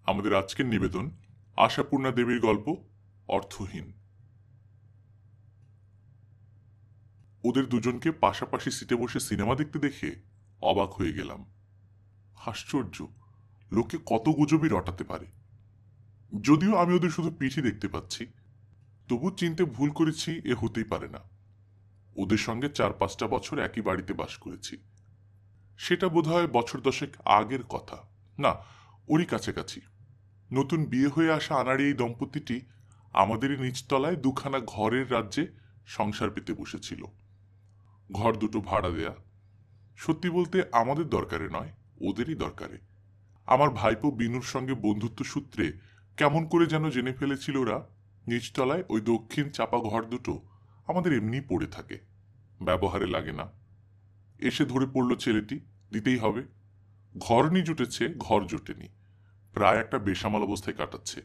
আমাদের আজকের নিবেদন আশাপূর্ণা দেবীর গল্প অর্থহীন। ওদের দুজনকে পাশাপাশি সিটে বসে সিনেমা দেখতে দেখে অবাক হয়ে গেলাম। আশ্চর্য, লোকে কত গুজবই রটাতে পারে। যদিও আমি ওদের শুধু পিঠি দেখতে পাচ্ছি, তবু চিনতে ভুল করেছি এ হতেই পারে না। ওদের সঙ্গে 4-5টা বছর একই বাড়িতে বাস করেছি। সেটা বোধহয় বছর 10 আগের কথা, না ওরই কাছাকাছি। নতুন বিয়ে হয়ে আসা আনাড়ি এই দম্পতিটি আমাদেরই নিচতলায় দুখানা ঘরের রাজ্যে সংসার পেতে বসেছিল। ঘর দুটো ভাড়া দেয়া। সত্যি বলতে আমাদের দরকারে নয়, ওদেরই দরকারে। আমার ভাইপো বিনুর সঙ্গে বন্ধুত্ব সূত্রে কেমন করে যেন জেনে ফেলেছিল ওরা নিচতলায় ওই দক্ষিণ চাপা ঘর দুটো আমাদের এমনি পড়ে থাকে, ব্যবহারে লাগে না। এসে ধরে পড়ল ছেলেটি, দিতেই হবে। ঘর নি জুটেছে, ঘর জোটেনি, প্রায় একটা বেসামাল অবস্থায় কাটাচ্ছে।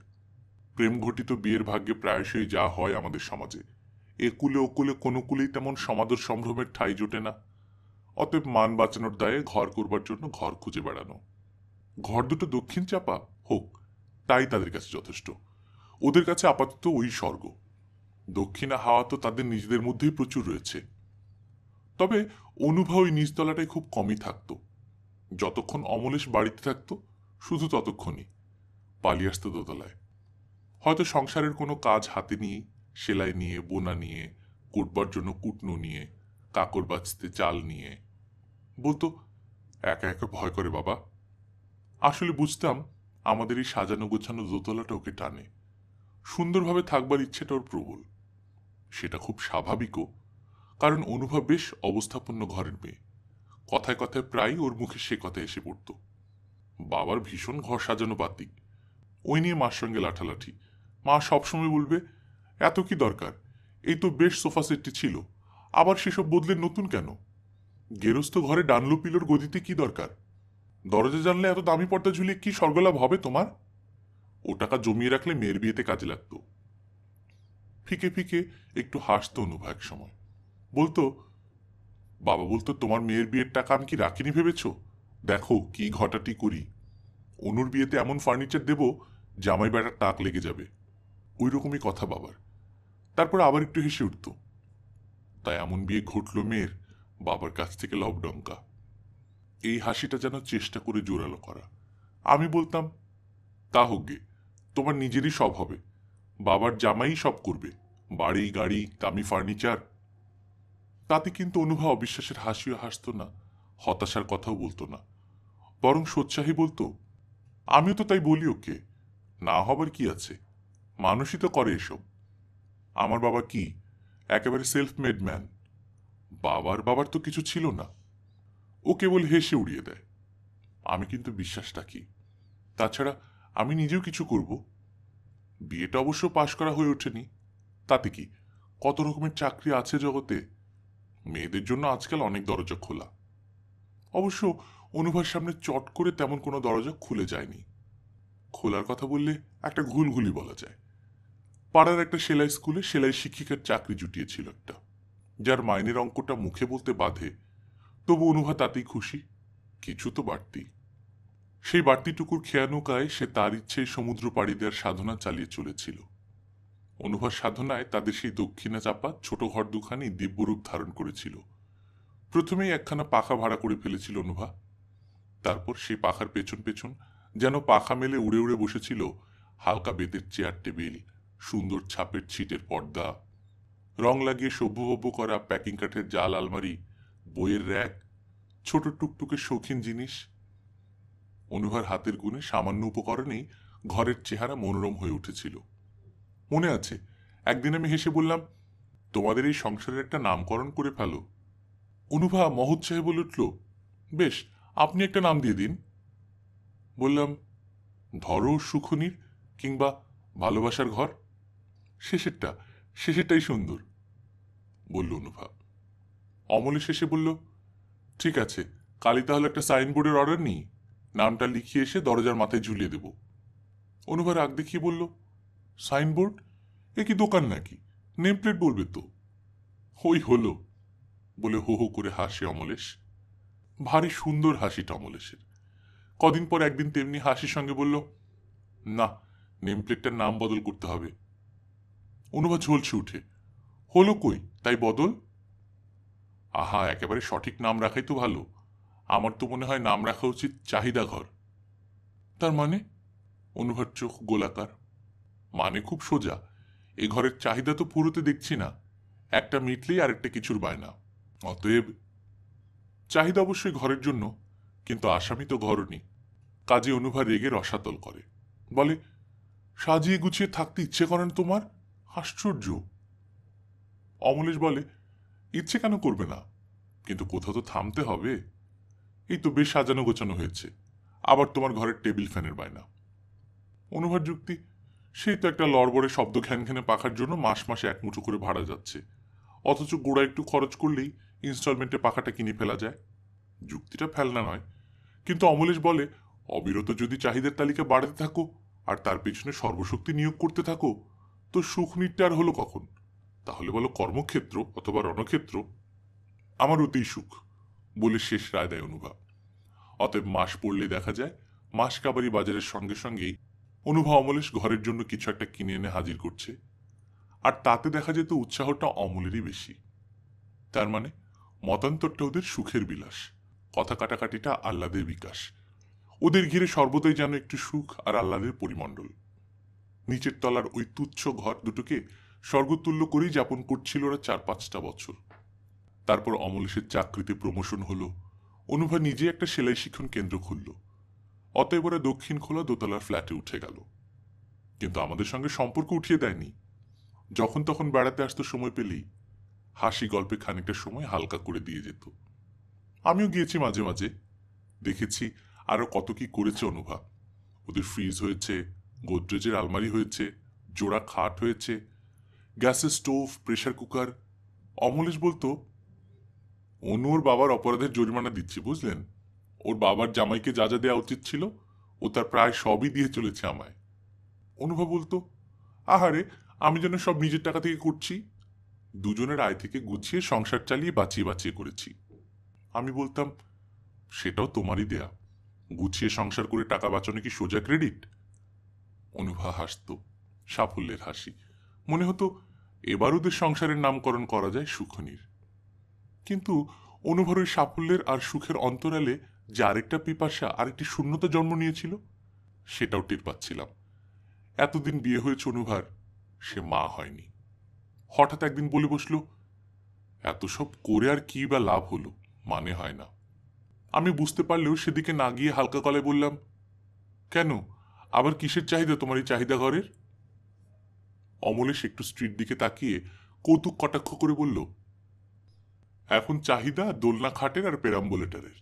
প্রেম ঘটিত বিয়ের ভাগ্যে প্রায়শই যা হয় আমাদের সমাজে, একুলে ওকুলে কোনো কুলেই তেমন সমাদর সম্ভ্রমের ঠাঁই জোটে না। অতএব মান বাঁচানোর দায়ে ঘর করবার জন্য ঘর খুঁজে বেড়ানো। ঘর দুটো দক্ষিণ চাপা হোক, তাই তাদের কাছে যথেষ্ট। ওদের কাছে আপাতত ওই স্বর্গ। দক্ষিণা হাওয়া তো তাদের নিজেদের মধ্যেই প্রচুর রয়েছে। তবে অনুভা ওই নিচতলাটায় খুব কমই থাকতো। যতক্ষণ অমলেশ বাড়িতে থাকতো শুধু ততক্ষণই। পালিয়ে আসতো দোতলায়। হয়তো সংসারের কোনো কাজ হাতে নিয়ে, সেলাই নিয়ে, বোনা নিয়ে, কুটবার জন্য কুটনো নিয়ে, কাকড় বাঁচতে চাল নিয়ে। বলতো, একা একা ভয় করে বাবা। আসলে বুঝতাম আমাদের এই সাজানো গোছানো দোতলাটা ওকে টানে। সুন্দরভাবে থাকবার ইচ্ছেটা ওর প্রবল। সেটা খুব স্বাভাবিকও, কারণ অনুভব বেশ অবস্থাপন্ন ঘরের মেয়ে। কথায় কথায় প্রায় ওর মুখে সে কথা এসে পড়ত। বাবার ভীষণ ঘর সাজানো বাতিক, ওই নিয়ে মার সঙ্গে লাঠালাঠি। মা সবসময় বলবে, এত কি দরকার, এই তো বেশ সোফা সেটটি ছিল, আবার সেসব বদলে নতুন কেন? গেরস্ত ঘরে ডানলো পিলোর গদিতে কি দরকার? দরজা জানলে এত দামি পর্দা ঝুলিয়ে কি স্বর্গলাভ হবে তোমার? ও টাকা জমিয়ে রাখলে মেয়ের বিয়েতে কাজে লাগতো। ফিকে ফিকে একটু হাসতো অনুভা এক সময়। বলতো, বাবা বলতো, তোমার মেয়ের বিয়ের টাকা আমি কি রাখিনি ভেবেছ? দেখো কি ঘটাটি করি। অনুর বিয়েতে এমন ফার্নিচার দেব, জামাই বেটার তাক লেগে যাবে। ওই রকমই কথা বাবার। তারপর আবার একটু হেসে উঠত। তাই এমন বিয়ে ঘটল মেয়ের, বাবার কাছ থেকে লবডঙ্কা। এই হাসিটা যেন চেষ্টা করে জোরালো করা। আমি বলতাম, তা হোক গে, তোমার নিজেরই সব হবে, বাবার জামাই সব করবে, বাড়ি গাড়ি দামি ফার্নিচার। তাতে কিন্তু অনুভা অবিশ্বাসের হাসিও হাসত না, হতাশার কথাও বলতো না, বরং সোৎসাহী বলতো, আমিও তো তাই বলি ওকে, না হবার কি আছে, মানুষই তো করে এসব। আমার বাবা কি একেবারে সেলফ মেড ম্যান। বাবার তো কিছু ছিল না। ও কেবল হেসে উড়িয়ে দেয়। আমি কিন্তু বিশ্বাস রাখি। তাছাড়া আমি নিজেও কিছু করব। বিয়েটা অবশ্য পাশ করা হয়ে ওঠেনি, তাতে কি, কত রকমের চাকরি আছে জগতে। মেয়েদের জন্য আজকাল অনেক দরজা খোলা। অবশ্য অনুভার সামনে চট করে তেমন কোনো দরজা খুলে যায়নি। খোলার কথা বললে একটা ঘুলঘুলি বলা যায়। পাড়ার একটা সেলাই স্কুলে সেলাই শিক্ষিকার চাকরি জুটিয়েছিল একটা, যার মাইনের অঙ্কটা মুখে বলতে বাধে, তবু অনুভা তাতেই খুশি। কিছু তো বাড়তি। সেই বাড়তিটুকুর খেয়া নৌকায় সে তার ইচ্ছে সমুদ্র পাড়ি দেওয়ার সাধনা চালিয়ে চলেছিল। অনুভার সাধনায় তাদের সেই দক্ষিণা চাপা ছোট ঘর দুখানি দিব্যরূপ ধারণ করেছিল। প্রথমেই একখানা পাখা ভাড়া করে ফেলেছিল অনুভা। তারপর সেই পাখার পেছন পেছন যেন পাখা মেলে উড়ে উড়ে বসেছিল হালকা বেতের চেয়ার টেবিল, সুন্দর ছাপের ছিটের পর্দা, রং লাগিয়ে সভ্যভব্য করা প্যাকিং কাঠের জাল আলমারি, বইয়ের র্যাক, ছোট টুকটুকে শৌখিন জিনিস। অনুভার হাতের গুণে সামান্য উপকরণেই ঘরের চেহারা মনোরম হয়ে উঠেছিল। মনে আছে, একদিন আমি হেসে বললাম, তোমাদের এই সংসারের একটা নামকরণ করে ফেলো। অনুভা মহোৎসাহে বলে উঠল, বেশ, আপনি একটা নাম দিয়ে দিন। বললাম, ধরো সুখনির, কিংবা ভালোবাসার ঘর। শেষেরটা, শেষেরটাই সুন্দর, বলল অনুভা। অমলে শেষে বলল, ঠিক আছে, কালই তাহলে একটা সাইনবোর্ডের অর্ডার নিই, নামটা লিখিয়ে এসে দরজার মাথায় ঝুলিয়ে দেব। অনুভা রাগ দেখিয়ে বলল, সাইনবোর্ড, এ কি দোকান নাকি, নেম প্লেট বলবে তো। ওই হলো, বলে হো হো করে হাসে অমলেশ। ভারী সুন্দর হাসিটা অমলেশের। কদিন পর একদিন তেমনি হাসির সঙ্গে বলল, না, নেম প্লেটটার নাম বদল করতে হবে। অনুভা ঝলসে উঠে, হলো কই, তাই বদল? আহা, একেবারে সঠিক নাম রাখাই তো ভালো। আমার তো মনে হয় নাম রাখা উচিত চাহিদা ঘর। তার মানে? অনুভার চোখ গোলাকার। মানে খুব সোজা, এ ঘরের চাহিদা তো পুরোতে দেখছি না, একটা মিটলেই আরেকটা কিছুর বায়না। অতএব চাহিদা অবশ্যই ঘরের জন্য, কিন্তু আসামি তো ঘরনি। কাজে অনুভা রেগে রসাতল করে, বলে, সাজিয়ে গুছিয়ে থাকতে ইচ্ছে করেন তোমার? আশ্চর্য। অমলেশ বলে, ইচ্ছে কেন করবে না, কিন্তু কোথাও তো থামতে হবে। এই তো বেশ সাজানো গোছানো হয়েছে, আবার তোমার ঘরের টেবিল ফ্যানের বায়না। অনুভার যুক্তি, সেই তো একটা লড়বড়ে শব্দ ঘ্যানঘ্যানে পাখার জন্য মাস মাসে এক মুঠো করে ভাড়া যাচ্ছে, অথচ গোড়া একটু খরচ করলেই ইনস্টলমেন্টে পাখাটা কিনে ফেলা যায়। যুক্তিটা ফেলনা নয়, কিন্তু অমলেশ বলে, অবিরত যদি চাহিদার তালিকা বাড়াতে থাকো আর তার পেছনে সর্বশক্তি নিয়োগ করতে থাকো, তো সুখ নিত্যে হলো কখন? তাহলে বলো কর্মক্ষেত্র অথবা রণক্ষেত্র। আমার ওতেই সুখ, বলে শেষ রায় দেয় অনুভা। অতএব মাস পড়লে দেখা যায় মাস কাবারি বাজারের সঙ্গে সঙ্গেই অনুভা অমলেশ ঘরের জন্য কিছু একটা কিনে এনে হাজির করছে, আর তাতে দেখা যেত উৎসাহটা অমলেরই বেশি। তার মানে মতান্তরটা ওদের সুখের বিলাস, কথা কাটাকাটিটা আহ্লাদের বিকাশ। ওদের ঘিরে সর্বদাই যেন একটু সুখ আর আহ্লাদের পরিমণ্ডল। নিচের তলার ওই তুচ্ছ ঘর দুটোকে স্বর্গতুল্য করেই যাপন করছিল ওরা 4-5টা বছর। তারপর অমলেশের চাকরিতে প্রমোশন হলো, অনুভা নিজে একটা সেলাই শিক্ষণ কেন্দ্র খুলল। অতএব ওরা দক্ষিণ খোলা দোতলার ফ্ল্যাটে উঠে গেল। কিন্তু আমাদের সঙ্গে সম্পর্ক উঠিয়ে দেয়নি। যখন তখন বেড়াতে আসতো সময় পেলেই, হাসি গল্পে খানিকটা সময় হালকা করে দিয়ে যেত। আমিও গিয়েছি মাঝে মাঝে, দেখেছি আরো কত কি করেছে অনুভা। ওদের ফ্রিজ হয়েছে, গোদরেজের আলমারি হয়েছে, জোড়া খাট হয়েছে, গ্যাসের স্টোভ, প্রেসার কুকার। অমলেশ বলতো, অনু ওর বাবার অপরাধের জরিমানা দিচ্ছে, বুঝলেন? ওর বাবার জামাইকে যা যা দেওয়া উচিত ছিল ও তার প্রায় সবই দিয়ে চলেছে আমায়। অনুভা বলতো, আহারে, আমি যেন সব নিজের টাকা থেকে করছি। দুজনের আয় থেকে গুছিয়ে সংসার চালিয়ে বাঁচিয়ে বাঁচিয়ে করেছি। আমি বলতাম, সেটাও তোমারই দেয়া, গুছিয়ে সংসার করে টাকা বাঁচানো কি সোজা ক্রেডিট? অনুভা হাসত, সাফল্যের হাসি। মনে হতো এবার ওদের সংসারের নামকরণ করা যায় সুখনির। কিন্তু অনুভার ওই সাফল্যের আর সুখের অন্তরালে যে আরেকটা পিপাসা, আরেকটি শূন্যতা জন্ম নিয়েছিল, সেটাও টের পাচ্ছিলাম। এতদিন বিয়ে হয়েছে অনুভার, সে মা হয়নি। হঠাৎ একদিন বলে বসল, এত সব করে আর কি বা লাভ হলো, মানে হয় না। আমি বুঝতে পারলেও সেদিকে না গিয়ে হালকা গলায় বললাম, কেন, আবার কিসের চাহিদা তোমার এই চাহিদা ঘরের? অমলেশ একটু স্ত্রীর দিকে তাকিয়ে কৌতুক কটাক্ষ করে বলল, এখন চাহিদা দোলনা খাটের আর পেরাম্বুলেটারের।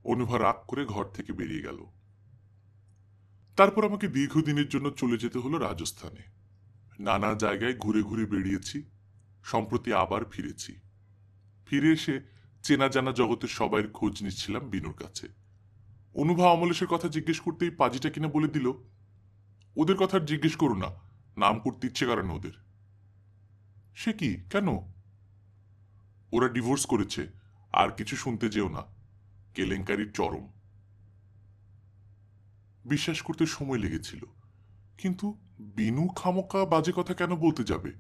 অনুভা রাগ করে ঘর থেকে বেরিয়ে গেল। তারপর আমাকে দীর্ঘদিনের জন্য চলে যেতে হলো রাজস্থানে। নানা জায়গায় ঘুরে ঘুরে বেরিয়েছি, সম্প্রতি আবার ফিরেছি। ফিরে এসে চেনা জানা জগতের সবাইয়ের খোঁজ নিচ্ছিলাম বিনুর কাছে। অনুভা অমলেশের কথা জিজ্ঞেস করতেই পাজিটা কিনা বলে দিল, ওদের কথা জিজ্ঞেস করো না, নাম করতে ইচ্ছে করে না ওদের। সে কি, কেন? ওরা ডিভোর্স করেছে, আর কিছু শুনতে যেও না, কেলেঙ্কারির চরম। বিশ্বাস করতে সময় লেগেছিল, কিন্তু বিনু খামোকা বাজে কথা কেন বলতে যাবে,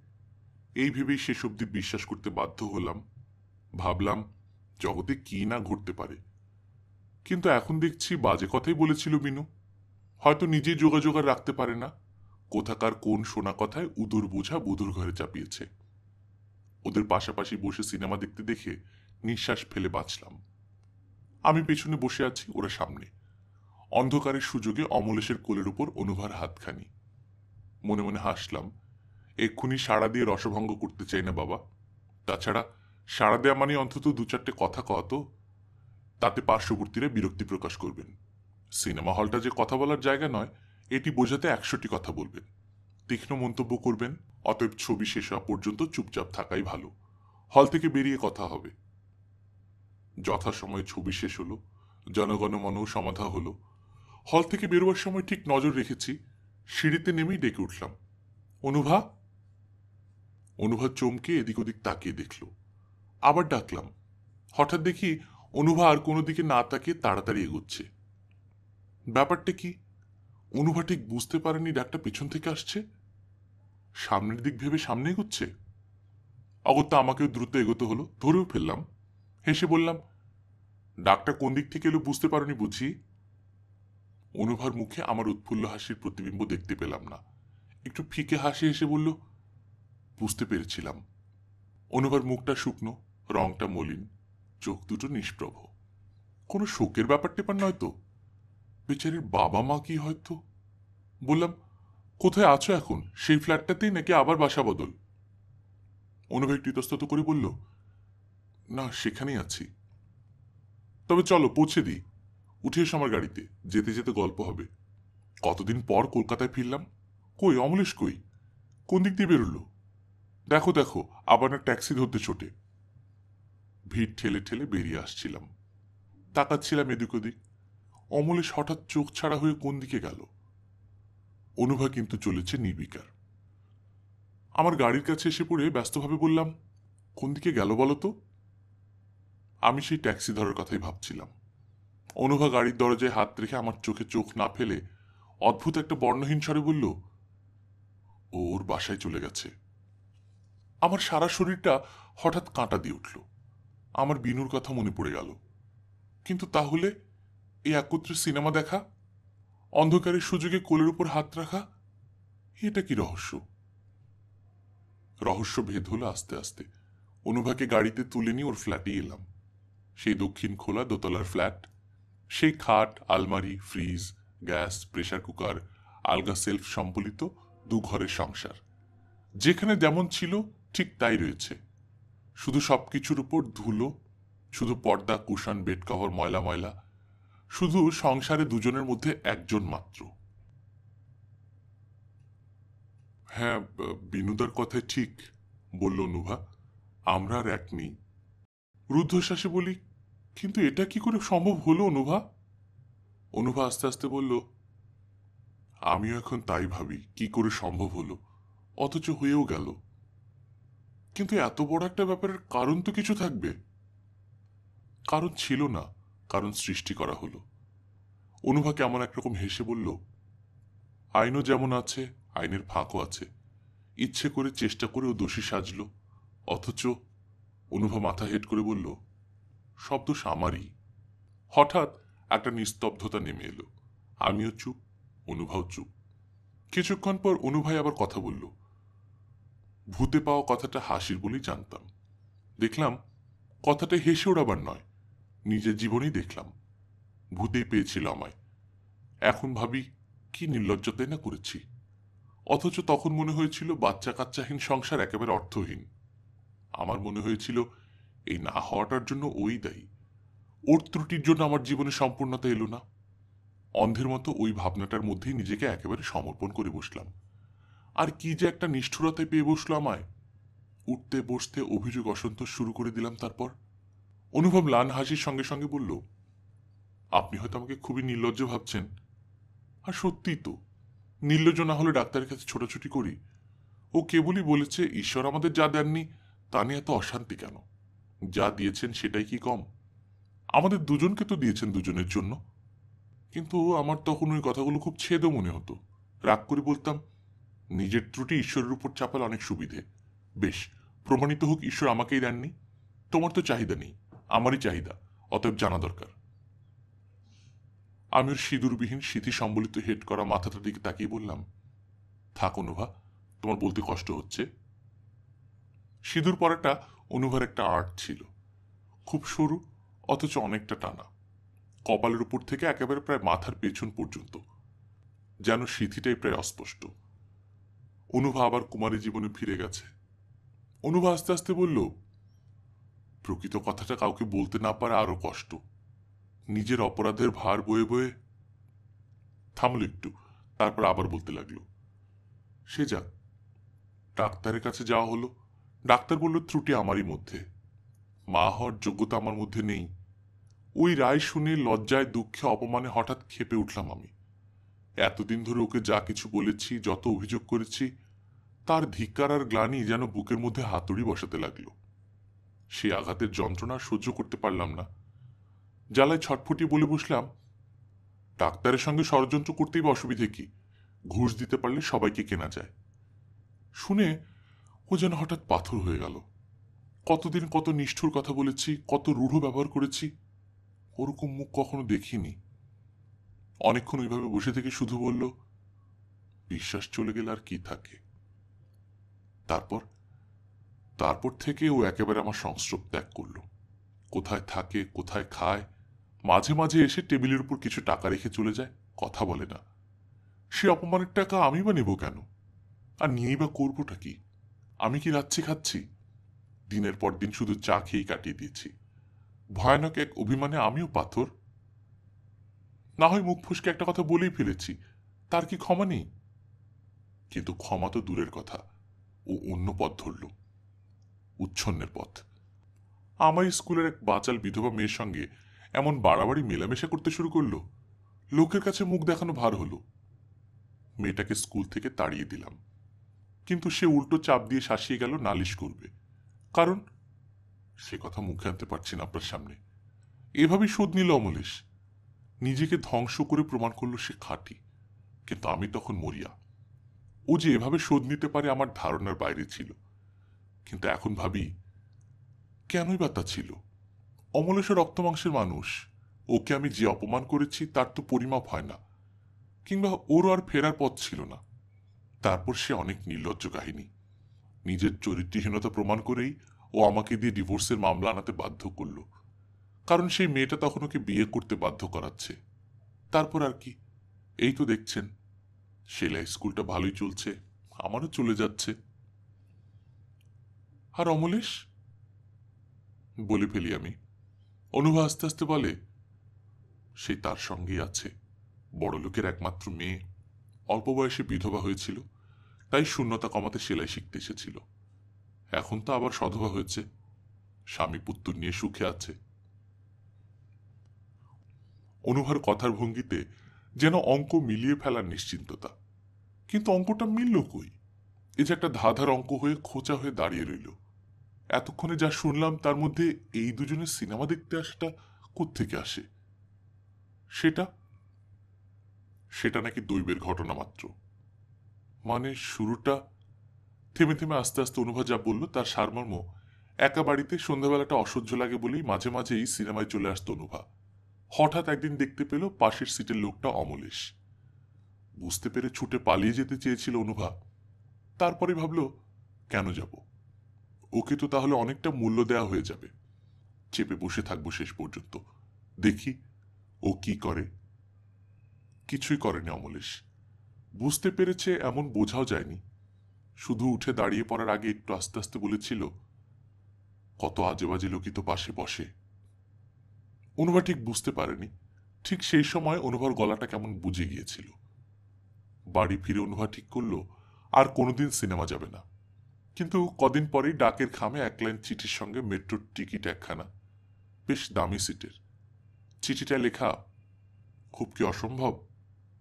এই ভেবেই শেষ অব্দি বিশ্বাস করতে বাধ্য হলাম। ভাবলাম জগতে কি না ঘটতে পারে, কিন্তু এখন দেখছি বাজে কথাই বলেছিল বিনু। হয়তো নিজেই যোগাযোগ আর রাখতে পারে না, কোথাকার কোন শোনা কথায় উদুর বোঝা বুধুর ঘরে চাপিয়েছে। ওদের পাশাপাশি বসে সিনেমা দেখতে দেখে নিঃশ্বাস ফেলে বাঁচলাম। আমি পেছনে বসে আছি, ওরা সামনে। অন্ধকারের সুযোগে অমলেশের কোলের উপর অনুভার হাতখানি। মনে মনে হাসলাম, এক্ষুনি সাড়া দিয়ে রসভঙ্গ করতে চাই না বাবা। তাছাড়া সাড়া দেয়া মানে অন্তত 2-4টে কথা কওয়া তো, তাতে পার্শ্ববর্তীরা বিরক্তি প্রকাশ করবেন। সিনেমা হলটা যে কথা বলার জায়গা নয়, এটি বোঝাতে 100টি কথা বলবেন, তীক্ষ্ণ মন্তব্য করবেন। অতএব ছবি শেষ হওয়া পর্যন্ত চুপচাপ থাকাই ভালো, হল থেকে বেরিয়ে কথা হবে। যথাসময়ে ছবি শেষ হলো, জনগণমনও সমাধা হলো। হল থেকে বেরোবার সময় ঠিক নজর রেখেছি, সিঁড়িতে নেমেই ডেকে উঠলাম, অনুভা। অনুভা চমকে এদিক ওদিক তাকিয়ে দেখল। আবার ডাকলাম। হঠাৎ দেখি অনুভা আর কোনো দিকে না তাকিয়ে তাড়াতাড়ি এগোচ্ছে। ব্যাপারটা কি? অনুভা ঠিক বুঝতে পারেনি ডাকটা পেছন থেকে আসছে। সামনের দিক ভেবে সামনে এগোচ্ছে। অগত্যা আমাকেও দ্রুত এগোতে হলো, ধরেও ফেললাম। হেসে বললাম, ডাকটা কোন দিক থেকে এলো বুঝতে পারোনি বুঝি? অনুভার মুখে আমার উৎফুল্ল হাসির প্রতিবিম্ব দেখতে পেলাম না। একটু ফিকে হাসি হেসে বলল, বুঝতে পেরেছিলাম। অনুভার মুখটা শুকনো, রংটা মলিন, চোখ দুটো নিষ্প্রভ। কোনো শোকের ব্যাপার টেপার নয় তো? বেচারির বাবা মা কি হয়তো? বললাম, কোথায় আছো এখন? সেই ফ্ল্যাটটাতেই নাকি আবার বাসা বদল? অনুভা একটু ইতস্তত করে বলল, না সেখানেই আছি। তবে চলো পৌঁছে দিই। উঠে এসো আমার গাড়িতে, যেতে যেতে গল্প হবে। কতদিন পর কলকাতায় ফিরলাম। কই অমলেশ কই? কোন দিক দিয়ে বেরোলো? দেখো দেখো, আবার না ট্যাক্সি ধরতে ছোটে। ভিড় ঠেলে ঠেলে বেরিয়ে আসছিলাম, তাকাচ্ছিলাম এদিক ওদিক। অমলেশ হঠাৎ চোখ ছাড়া হয়ে কোন দিকে গেল। অনুভা কিন্তু চলেছে নির্বিকার। আমার গাড়ির কাছে এসে পড়ে ব্যস্তভাবে বললাম, কোন দিকে গেল বলো তো? আমি সেই ট্যাক্সি ধরার কথাই ভাবছিলাম। অনুভা গাড়ির দরজায় হাত রেখে আমার চোখে চোখ না ফেলে অদ্ভুত একটা বর্ণহীন স্বরে বলল, ওর বাসায় চলে গেছে। আমার সারা শরীরটা হঠাৎ কাঁটা দিয়ে উঠল। আমার বিনুর কথা মনে পড়ে গেল। কিন্তু তাহলে এই একত্রে সিনেমা দেখা, অন্ধকারের সুযোগে কোলের উপর হাত রাখা, এটা কি রহস্য? রহস্য ভেদ হলো আস্তে আস্তে। অনুভাকে গাড়িতে তুলে নিয়ে ওর ফ্ল্যাটে এলাম। সেই দক্ষিণ খোলা দোতলার ফ্ল্যাট। সেই খাট, আলমারি, ফ্রিজ, গ্যাস, প্রেসার কুকার, আলগা সেলফ সম্বলিত দু ঘরের সংসার। যেখানে যেমন ছিল ঠিক তাই রয়েছে। শুধু সবকিছুর উপর ধুলো, শুধু পর্দা, কুশন, বেড কভার ময়লা ময়লা, শুধু সংসারে দুজনের মধ্যে একজন মাত্র। হ্যাঁ, বিনুদার কথাই ঠিক, বলল অনুভা। আমরা আর এক নেই। রুদ্ধশ্বাসে বলি, কিন্তু এটা কি করে সম্ভব হলো অনুভা? অনুভা আস্তে আস্তে বলল, আমিও এখন তাই ভাবি, কি করে সম্ভব হলো, অথচ হয়েও গেল। কিন্তু এত বড় একটা ব্যাপারের কারণ তো কিছু থাকবে। কারণ ছিল না, কারণ সৃষ্টি করা হলো। অনুভা কেমন একরকম হেসে বলল, আইনও যেমন আছে, আইনের ফাঁকও আছে। ইচ্ছে করে চেষ্টা করেও দোষী সাজল, অথচ। অনুভা মাথা হেট করে বলল, সব দোষ আমারই। হঠাৎ একটা নিস্তব্ধতা নেমে এলো। আমিও চুপ, অনুভাও চুপ। কিছুক্ষণ পর অনুভাই আবার কথা বলল। ভূতে পাওয়া কথাটা হাসির বলেই জানতাম। দেখলাম কথাটা হেসে ওড়াবার নয়, নিজের জীবনেই দেখলাম ভূতেই পেয়েছিল আমায়। এখন ভাবি, কি নির্লজ্জতাই না করেছি। অথচ তখন মনে হয়েছিল বাচ্চা কাচ্চাহীন সংসার একেবারে অর্থহীন। আমার মনে হয়েছিল এই না হওয়াটার জন্য ওই দায়ী। ওর ত্রুটির জন্য আমার জীবনে সম্পূর্ণতা এলো না। অন্ধের মতো ওই ভাবনাটার মধ্যেই নিজেকে একেবারে সমর্পণ করে বসলাম। আর কি যে একটা নিষ্ঠুরতায় পেয়ে বসলো আমায়। উঠতে বসতে অভিযোগ অসন্তোষ শুরু করে দিলাম। তারপর অনুভব ম্লান হাসির সঙ্গে সঙ্গে বলল, আপনি হয়তো আমাকে খুবই নির্লজ্জ ভাবছেন। আর সত্যিই তো, নির্লজ্জ না হলে ডাক্তারের কাছে ছোটাছুটি করি। ও কেবলই বলেছে ঈশ্বর আমাদের যা দেননি তা নিয়ে এত অশান্তি কেন। যা দিয়েছেন সেটাই কি কম? আমাদের দুজনকে তো দিয়েছেন দুজনের জন্য। কিন্তু আমার তখন ওই কথাগুলো খুব ছেদও মনে হতো। রাগ করে বলতাম, নিজের ত্রুটি ঈশ্বরের উপর চাপাল অনেক সুবিধে। বেশ, প্রমাণিত হোক ঈশ্বর আমাকেই দেননি। তোমার তো চাহিদা নেই, আমারই চাহিদা, অতএব জানা দরকার। আমি ওর সিঁদুরবিহীন স্মৃতি সম্বলিত হেড করা মাথাটার দিকে তাকিয়ে বললাম, থাক অনুভা, তোমার বলতে কষ্ট হচ্ছে। সিঁদুর পরাটা অনুভার একটা আর্ট ছিল। খুব সরু, অথচ অনেকটা টানা। কপালের উপর থেকে একেবারে প্রায় মাথার পেছন পর্যন্ত, যেন স্মৃতিটাই প্রায় অস্পষ্ট। অনুভা আবার কুমারী জীবনে ফিরে গেছে। অনুভা আস্তে আস্তে বলল, প্রকৃত কথাটা কাউকে বলতে না পারে আরো কষ্ট। নিজের অপরাধের ভার বয়ে বয়ে। থামল একটু, তারপর আবার বলতে লাগলো, সে যাক, ডাক্তারের কাছে যাওয়া হলো। ডাক্তার বলল ত্রুটি আমারই মধ্যে, মা হওয়ার যোগ্যতা আমার মধ্যে নেই। ওই রায় শুনে লজ্জায় দুঃখে অপমানে হঠাৎ ক্ষেপে উঠলাম আমি। এতদিন ধরে ওকে যা কিছু বলেছি, যত অভিযোগ করেছি, তার ধিক্কার আর গ্লানি যেন বুকের মধ্যে হাতুড়ি বসাতে লাগলো। সে আঘাতের যন্ত্রণা সহ্য করতে পারলাম না। জ্বালায় ছটফটি বলে বসলাম, ডাক্তারের সঙ্গে ষড়যন্ত্র করতেই বা অসুবিধে কি? ঘুষ দিতে পারলে সবাইকে কেনা যায়। শুনে ও যেন হঠাৎ পাথর হয়ে গেল। কতদিন কত নিষ্ঠুর কথা বলেছি, কত রূঢ় ব্যবহার করেছি, ওরকম মুখ কখনো দেখিনি। অনেকক্ষণ ওইভাবে বসে থেকে শুধু বলল, বিশ্বাস চলে গেলে আর কি থাকে। তারপর তারপর থেকে ও একেবারে আমার সংস্রব ত্যাগ করল। কোথায় থাকে, কোথায় খায়, মাঝে মাঝে এসে টেবিলের উপর কিছু টাকা রেখে চলে যায়, কথা বলে না। সে অপমানের টাকা আমি বা নেব কেন? আর নিয়েই বা করবোটা কি? আমি কি রাচ্ছি খাচ্ছি? দিনের পর দিন শুধু চা খেয়েই কাটিয়ে দিয়েছি। ভয়ানক এক অভিমানে আমিও পাথর। না হয় মুখ ফুসকে একটা কথা বলেই ফেলেছি, তার কি ক্ষমা নেই? কিন্তু ক্ষমা তো দূরের কথা, ও অন্য পথ ধরল, উচ্ছন্নের পথ। আমার স্কুলের এক বাচাল বিধবা মেয়ের সঙ্গে এমন বাড়াবাড়ি মেলামেশা করতে শুরু করলো, লোকের কাছে মুখ দেখানো ভার হলো। মেয়েটাকে স্কুল থেকে তাড়িয়ে দিলাম, কিন্তু সে উল্টো চাপ দিয়ে শাসিয়ে গেল নালিশ করবে। কারণ সে কথা মুখে আনতে পারছি না আপনার সামনে। এভাবেই শোধ নিল অমলেশ। নিজেকে ধ্বংস করে প্রমাণ করলো সে খাঁটি, কিন্তু আমি তখন মরিয়া। ও যে এভাবে শোধ নিতে পারে আমার ধারণার বাইরে ছিল। কিন্তু এখন ভাবি, কেনই বা তা ছিল? অমলেশ্বর রক্তমাংসের মানুষ, ওকে আমি যে অপমান করেছি তার তো পরিমাপ হয় না, কিংবা ওরও আর ফেরার পথ ছিল না। তারপর সে অনেক নির্লজ্জ কাহিনী। নিজের চরিত্রহীনতা প্রমাণ করেই ও আমাকে দিয়ে ডিভোর্সের মামলা আনাতে বাধ্য করল, কারণ সেই মেয়েটা তখন ওকে বিয়ে করতে বাধ্য করাচ্ছে। তারপর আর কি, এই তো দেখছেন, সেলাই স্কুলটা ভালোই চলছে, আমারও চলে যাচ্ছে। আর অমলেশ, বলে ফেলি আমি। অনুভা আস্তে আস্তে বলে, সেই তার সঙ্গেই আছে। বড়লোকের একমাত্র মেয়ে, অল্প বয়সে বিধবা হয়েছিল, তাই শূন্যতা কমাতে সেলাই শিখতে এসেছিল। এখন তো আবার সধবা হয়েছে, স্বামী পুত্র নিয়ে সুখে আছে। অনুভার কথার ভঙ্গিতে যেন অঙ্ক মিলিয়ে ফেলার নিশ্চিন্ততা। কিন্তু অঙ্কটা মিলল কই? এ যে একটা ধাঁধার অঙ্ক হয়ে খোঁচা হয়ে দাঁড়িয়ে রইল। এতক্ষণে যা শুনলাম তার মধ্যে এই দুজনের সিনেমা দেখতে আসাটা কোত্থেকে আসে? সেটা সেটা নাকি দৈবের ঘটনা মাত্র। মানে শুরুটা, থেমে থেমে আস্তে আস্তে অনুভা যা বলল তার সারমর্ম, একা বাড়িতে সন্ধ্যাবেলাটা অসহ্য লাগে বলেই মাঝে মাঝে এই সিনেমায় চলে আসতো অনুভা। হঠাৎ একদিন দেখতে পেল পাশের সিটের লোকটা অমলেশ। বুঝতে পেরে ছুটে পালিয়ে যেতে চেয়েছিল অনুভা। তারপরে ভাবল, কেন যাব? ওকে তো তাহলে অনেকটা মূল্য দেওয়া হয়ে যাবে। চেপে বসে থাকবো শেষ পর্যন্ত, দেখি ও কি করে। কিছুই করেনি অমলেশ। বুঝতে পেরেছে এমন বোঝাও যায়নি। শুধু উঠে দাঁড়িয়ে পড়ার আগে একটু আস্তে আস্তে বলেছিল, কত আজে বাজে লোকই তো পাশে বসে। অনুভা ঠিক বুঝতে পারেনি। ঠিক সেই সময় অনুভার গলাটা কেমন বুঝে গিয়েছিল। বাড়ি ফিরে অনুভা ঠিক করল আর কোনোদিন সিনেমা যাবে না। কিন্তু কদিন পরেই ডাকের খামে এক লাইন চিঠির সঙ্গে মেট্রোর টিকিট একখানা, বেশ দামি সিটের। চিঠিটা লেখা, খুব কি অসম্ভব?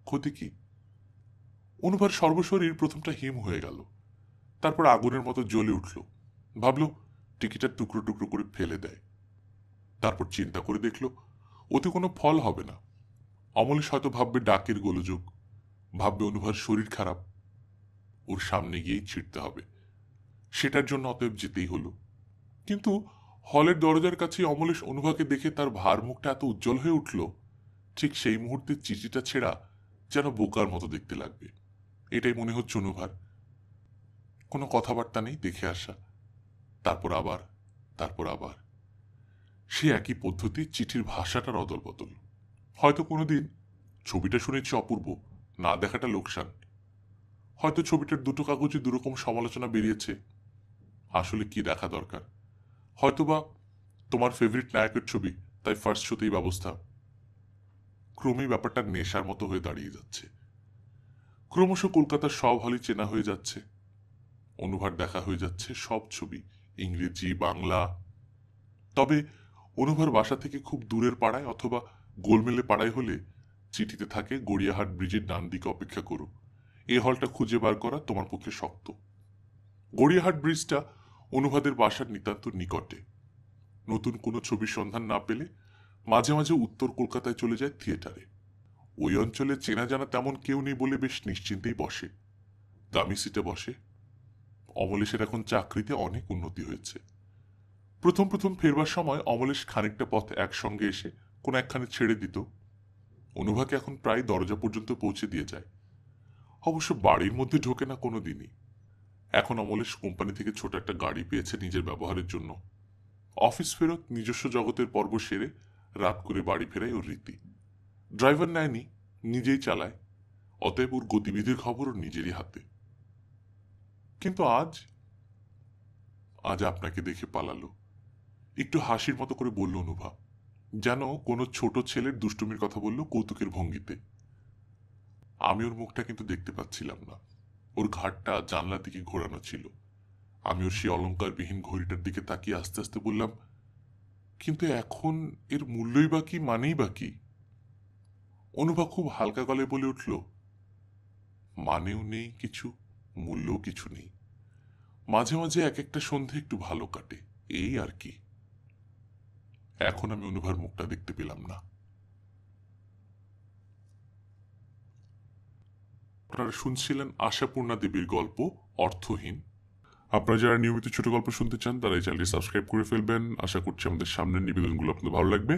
ক্ষতি কি? অনুভার সর্বশরীর প্রথমটা হিম হয়ে গেল, তারপর আগুনের মতো জ্বলে উঠল। ভাবল টিকিটটা টুকরো টুকরো করে ফেলে দেয়। তারপর চিন্তা করে দেখল ওতে কোনো ফল হবে না। অমলেশ হয়তো ভাববে ডাকের গোলযোগ, ভাববে অনুভার শরীর খারাপ, ওর সামনে গিয়েই ছিঁড়তে হবে। সেটার জন্য অতএব যেতেই হলো। কিন্তু হলের দরজার কাছে অমলেশ অনুভাকে দেখে তার ভার মুখটা এত উজ্জ্বল হয়ে উঠল, ঠিক সেই মুহূর্তে চিঠিটা ছেঁড়া যেন বোকার মতো দেখতে লাগবে, এটাই মনে হচ্ছে অনুভার। কোনো কথাবার্তা নেই, দেখে আসা, তারপর আবার, তারপর আবার সে একই পদ্ধতি, চিঠির ভাষাটার অদল বদল। হয়তো কোনোদিন ছবিটা শুনেছি অপূর্ব, না দেখাটা লোকসান। হয়তো ছবিটার দুটো কাগজে দুরকম সমালোচনা বেরিয়েছে, আসলে কি দেখা দরকার। হয়তোবা তোমার ফেভারিট নায়কের ছবি, তাই ফার্স্ট শোতেই ব্যবস্থা। ক্রমেই ব্যাপারটা নেশার মতো হয়ে দাঁড়িয়ে যাচ্ছে। ক্রমশ কলকাতার সব হলই চেনা হয়ে যাচ্ছে। অনুভার দেখা হয়ে যাচ্ছে সব ছবি, ইংরেজি, বাংলা। তবে অনুভার বাসা থেকে খুব দূরের পাড়ায় অথবা গোলমেলে পাড়ায় হলে চিঠিতে থাকে, গড়িয়াহাট ব্রিজের ডান দিকে অপেক্ষা করো। এই হলটা খুঁজে বার করা তোমার পক্ষে শক্ত। গড়িয়াহাট ব্রিজটা অনুভাদের বাসার নিতান্ত নিকটে। নতুন কোনো ছবির সন্ধান না পেলে মাঝে মাঝে উত্তর কলকাতায় চলে যায় থিয়েটারে। ওই অঞ্চলে চেনা জানা তেমন কেউ নেই বলে বেশ নিশ্চিন্তেই বসে। দামি সিটে বসে। অমলেশের এখন চাকরিতে অনেক উন্নতি হয়েছে। প্রথম প্রথম ফেরবার সময় অমলেশ খানিকটা পথ একসঙ্গে এসে কোন একখানে ছেড়ে দিত। অনুভাকে এখন প্রায় দরজা পর্যন্ত পৌঁছে দিয়ে যায়। অবশ্য বাড়ির মধ্যে ঢোকে না কোনো দিনই। এখন অমলেশ কোম্পানি থেকে ছোট একটা গাড়ি পেয়েছে নিজের ব্যবহারের জন্য। অফিস ফেরত নিজস্ব জগতের পর্ব সেরে রাত করে বাড়ি ফেরাই ওর রীতি। ড্রাইভার নেয়নি, নিজেই চালায়। অতএব ওর গতিবিধির খবর ওর নিজেরই হাতে। কিন্তু আজ আজ আপনাকে দেখে পালালো। একটু হাসির মতো করে বলল অনুভা, যেন কোনো ছোট ছেলের দুষ্টুমির কথা বলল কৌতুকের ভঙ্গিতে। আমি ওর মুখটা কিন্তু দেখতে পাচ্ছিলাম না। ওর ঘাটটা জানলার দিকে ঘোরানো ছিল। আমি ওর সেই অলঙ্কারবিহীন ঘড়িটার দিকে তাকিয়ে আস্তে আস্তে বললাম, কিন্তু এখন এর মূল্যই বা কি, মানেই বা কি? অনুভা খুব হালকা গলায় বলে উঠল, মানেও নেই কিছু, মূল্যও কিছু নেই। মাঝে মাঝে এক একটা সন্ধে একটু ভালো কাটে, এই আর কি। এখন আমি অনুভার মুখটা দেখতে পেলাম না। আপনারা শুনছিলেন আশাপূর্ণা দেবীর গল্প অর্থহীন। আপনারা যারা নিয়মিত ছোট গল্প শুনতে চান তারা এই চ্যানেলটি সাবস্ক্রাইব করে ফেলবেন। আশা করছি আমাদের সামনের নিবেদনগুলো আপনাদের ভালো লাগবে।